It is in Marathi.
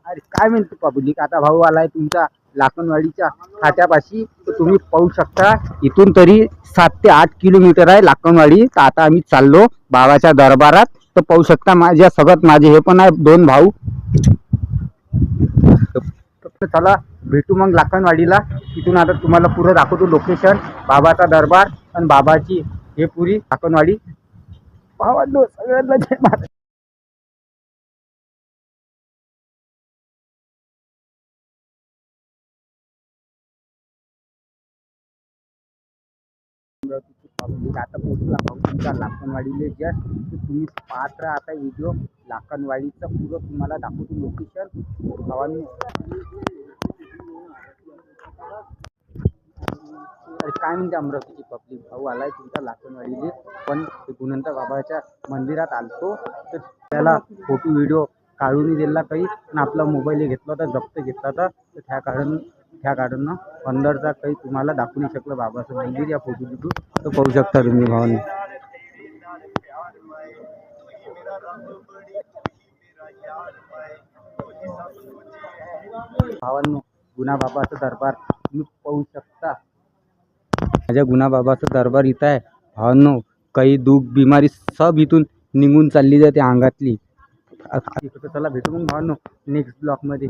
अरे काय म्हणते पब्लिक, आता भाऊ आलाय तुमच्या लाखनवाडीच्या खात्यापाशी. तर तुम्ही पाहू शकता इथून तरी 7 ते 8 किलोमीटर आहे लाखनवाडी. तर आता आम्ही चाललो बाबाच्या दरबारात. तर पाहू शकता माझ्या सगळ्यात माझे हे पण आहे 2 भाऊ. तर चला भेटू मग लाखनवाडीला. तिथून आता तुम्हाला पुरं दाखवतो लोकेशन, बाबाचा दरबार आणि बाबाची हे पुरी लाखनवाडी. भावांनो सगळ्यांना जय महाराज. आता पोहोचला तुमच्या लाखनवाडीले जस्ट. तुम्ही पाहत राहा आता व्हिडिओ. लाखनवाडीचं पुरं तुम्हाला दाखवतो लोकेशन भावांनो. अरे काय म्हणते अमरावतीची पब्लिक, भाऊ आलाय तुमच्या लाखनवाडीले. पण गुणवंत बाबाच्या मंदिरात आलतो तर त्याला फोटो व्हिडिओ काढून दिला काही. आणि आपला मोबाईल घेतला होता, जप्त घेतला होता. तर त्या कारण अंदरचा काही तुम्हाला दाखवू नाही शकलं बाबाचं मंदिर या फोटो व्हिडिओ. तर पाहू शकता तुम्ही भावांनी. भावांनो गुना बाबाचं दरबार तुम्ही पाहू शकता. माझ्या गुना बाबाचं दरबार इथं आहे भावांनो. काही दुःख बिमारी सब इथून निघून चालली जाते अंगातली. चला भेटू मग भावांनो नेक्स्ट ब्लॉगमध्ये.